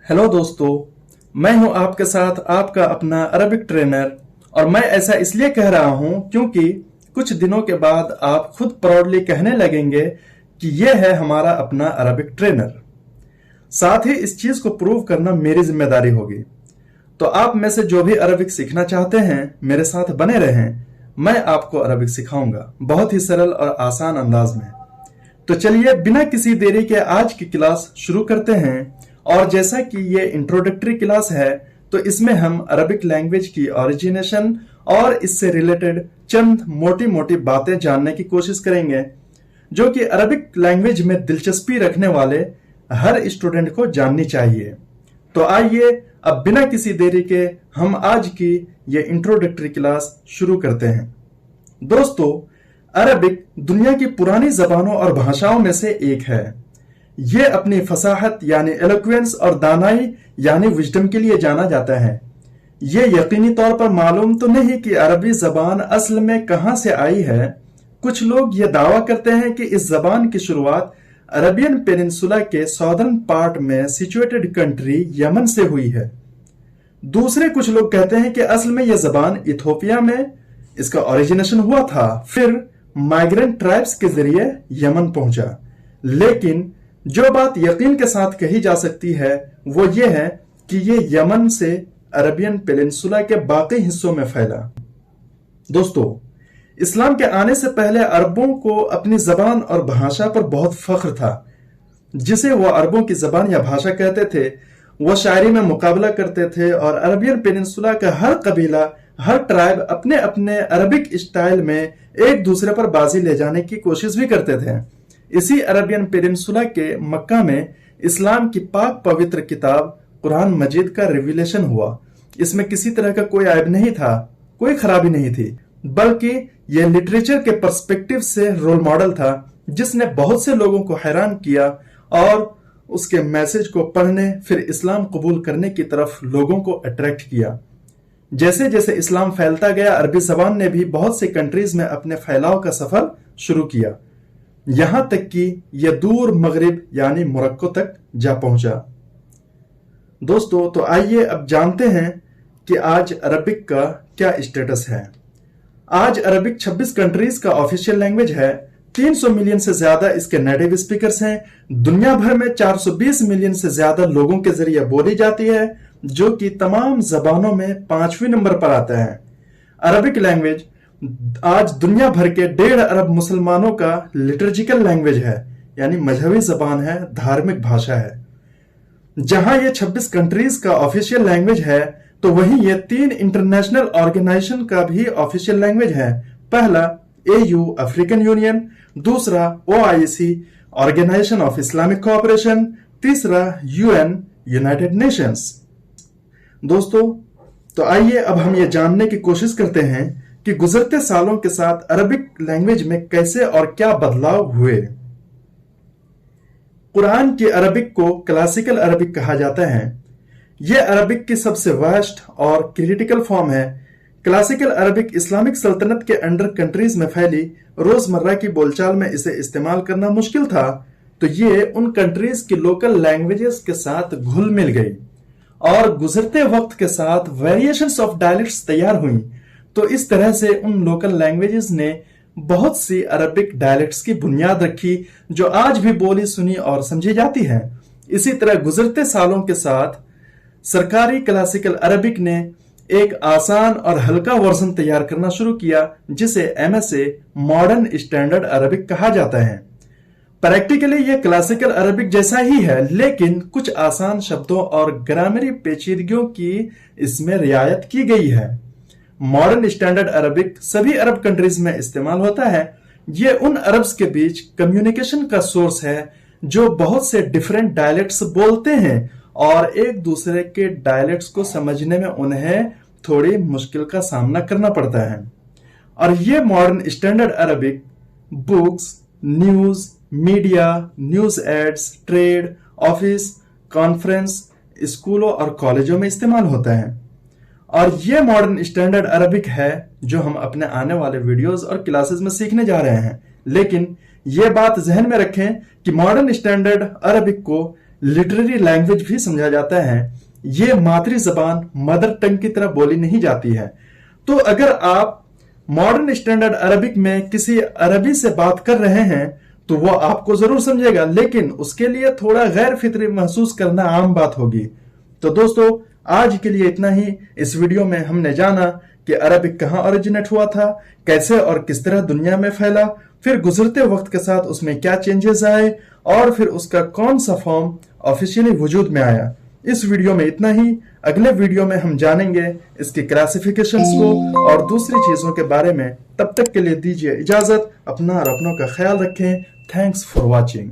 Hello दोस्तों, मैं हूं आपके साथ आपका अपना अरबिक ट्रेनर। और मैं ऐसा इसलिए कह रहा हूं क्योंकि कुछ दिनों के बाद आप खुद प्राउडली कहने लगेंगे कि यह है हमारा अपना अरबिक ट्रेनर। साथ ही इस चीज को प्रूव करना मेरी जिम्मेदारी होगी। तो आप में से जो भी अरबिक सीखना चाहते हैं मेरे साथ बने रहें। मैं आपको अरबिक सिखाऊंगा बहुत ही सरल और आसान अंदाज में। तो चलिए बिना किसी देरी के आज की क्लास शुरू करते हैं। और जैसा कि ये इंट्रोडक्टरी क्लास है तो इसमें हम अरबिक लैंग्वेज की ओरिजिनेशन और इससे रिलेटेड चंद मोटी मोटी बातें जानने की कोशिश करेंगे जो कि अरबिक लैंग्वेज में दिलचस्पी रखने वाले हर स्टूडेंट को जाननी चाहिए। तो आइए अब बिना किसी देरी के हम आज की ये इंट्रोडक्टरी क्लास शुरू करते हैं। दोस्तों, अरबिक दुनिया की पुरानी जबानों और भाषाओं में से एक है। ये अपनी फसाहत यानी एलोक्वेंस और दानाई यानी विजडम के लिए जाना जाता है। ये यकीनी तौर पर मालूम तो नहीं कि अरबी जबान असल में कहां से आई है। कुछ लोग ये दावा करते हैं कि इस जबान की शुरुआत अरबियन पेनिनसुला के सॉदर्न पार्ट में सिचुएटेड कंट्री यमन से हुई है। दूसरे कुछ लोग कहते हैं कि असल में यह जबान इथोपिया में इसका ओरिजिनेशन हुआ था, फिर माइग्रेंट ट्राइब्स के जरिए यमन पहुंचा। लेकिन जो बात यकीन के साथ कही जा सकती है वो ये है कि ये यमन से अरबियन पेनिनसुला के बाकी हिस्सों में फैला। दोस्तों, इस्लाम के आने से पहले अरबों को अपनी जबान और भाषा पर बहुत फख्र था। जिसे वो अरबों की जबान या भाषा कहते थे वो शायरी में मुकाबला करते थे और अरबियन पेनिनसुला का हर कबीला, हर ट्राइब अपने अपने अरबिक स्टाइल में एक दूसरे पर बाजी ले जाने की कोशिश भी करते थे। इसी अरबियन पेनिनसुला के मक्का में इस्लाम की पाक पवित्र किताब कुरान मजीद का रिविलेशन हुआ। इसमें किसी तरह का कोई ऐब नहीं था, कोई खराबी नहीं थी, बल्कि यह लिटरेचर के पर्सपेक्टिव से रोल मॉडल था जिसने बहुत से लोगों को हैरान किया और उसके मैसेज को पढ़ने फिर इस्लाम कबूल करने की तरफ लोगों को अट्रैक्ट किया। जैसे जैसे इस्लाम फैलता गया अरबी जबान ने भी बहुत से कंट्रीज में अपने फैलाव का सफर शुरू किया, यहां तक कि यह दूर मगरिब यानी मोरक्को तक जा पहुंचा। दोस्तों, तो आइए अब जानते हैं कि आज अरबिक का क्या स्टेटस है। आज अरबिक 26 कंट्रीज का ऑफिशियल लैंग्वेज है। 300 मिलियन से ज्यादा इसके नेटिव स्पीकर्स हैं। दुनिया भर में 420 मिलियन से ज्यादा लोगों के जरिए बोली जाती है, जो कि तमाम जबानों में 5वें नंबर पर आता है। अरबिक लैंग्वेज आज दुनिया भर के 1.5 अरब मुसलमानों का लिटर्जिकल लैंग्वेज है, यानी मजहबी जबान है, धार्मिक भाषा है। जहां ये 26 कंट्रीज का ऑफिशियल लैंग्वेज है तो वहीं ये 3 इंटरनेशनल ऑर्गेनाइजेशन का भी ऑफिशियल लैंग्वेज है। पहला AU अफ्रीकन यूनियन, दूसरा OIC Organisation of Islamic Cooperation, तीसरा UN यूनाइटेड नेशंस। दोस्तों, तो आइए अब हम ये जानने की कोशिश करते हैं कि गुजरते सालों के साथ अरबिक लैंग्वेज में कैसे और क्या बदलाव हुए। कुरान की अरबिक को क्लासिकल अरबिक कहा जाता है। यह अरबिक की सबसे वास्ट और क्रिटिकल फॉर्म है। क्लासिकल अरबिक इस्लामिक सल्तनत के अंडर कंट्रीज में फैली, रोजमर्रा की बोलचाल में इसे इस्तेमाल करना मुश्किल था, तो ये उन कंट्रीज की लोकल लैंग्वेजेस के साथ घुल मिल गई और गुजरते वक्त के साथ वेरिएशंस ऑफ डायलेक्ट्स तैयार हुई। तो इस तरह से उन लोकल लैंग्वेजेस ने बहुत सी अरबिक डायलेक्ट्स की बुनियाद रखी जो आज भी बोली सुनी और समझी जाती है। इसी तरह गुजरते सालों के साथ सरकारी क्लासिकल अरबिक ने एक आसान और हल्का वर्जन तैयार करना शुरू किया जिसे MSA मॉडर्न स्टैंडर्ड अरबिक कहा जाता है। प्रैक्टिकली यह क्लासिकल अरबिक जैसा ही है, लेकिन कुछ आसान शब्दों और ग्रामरी पेचीदगियों की इसमें रियायत की गई है। मॉडर्न स्टैंडर्ड अरबिक सभी अरब कंट्रीज में इस्तेमाल होता है। यह उन अरब्स के बीच कम्युनिकेशन का सोर्स है जो बहुत से डिफरेंट डायलेक्ट्स बोलते हैं और एक दूसरे के डायलेक्ट्स को समझने में उन्हें थोड़ी मुश्किल का सामना करना पड़ता है। और यह modern standard Arabic books, news, media, news ads, trade, office, conference, स्कूलों और कॉलेजों में इस्तेमाल होता है। और ये मॉडर्न स्टैंडर्ड अरबिक है जो हम अपने आने वाले वीडियोस और क्लासेस में सीखने जा रहे हैं। लेकिन ये बात जहन में रखें कि मॉडर्न स्टैंडर्ड अरबिक को लिटरेरी लैंग्वेज भी समझा जाता है। ये मातृ जबान मदर टंग की तरह बोली नहीं जाती है। तो अगर आप मॉडर्न स्टैंडर्ड अरबिक में किसी अरबी से बात कर रहे हैं तो वो आपको जरूर समझेगा, लेकिन उसके लिए थोड़ा गैर फितरी महसूस करना आम बात होगी। तो दोस्तों, आज के लिए इतना ही। इस वीडियो में हमने जाना कि अरबिक कहाँ ओरिजिनेट हुआ था, कैसे और किस तरह दुनिया में फैला, फिर गुजरते वक्त के साथ उसमें क्या चेंजेस आए और फिर उसका कौन सा फॉर्म ऑफिशियली वजूद में आया। इस वीडियो में इतना ही। अगले वीडियो में हम जानेंगे इसके क्लासिफिकेशंस को और दूसरी चीजों के बारे में। तब तक के लिए दीजिए इजाजत। अपना और अपनों का ख्याल रखें। Thanks for watching.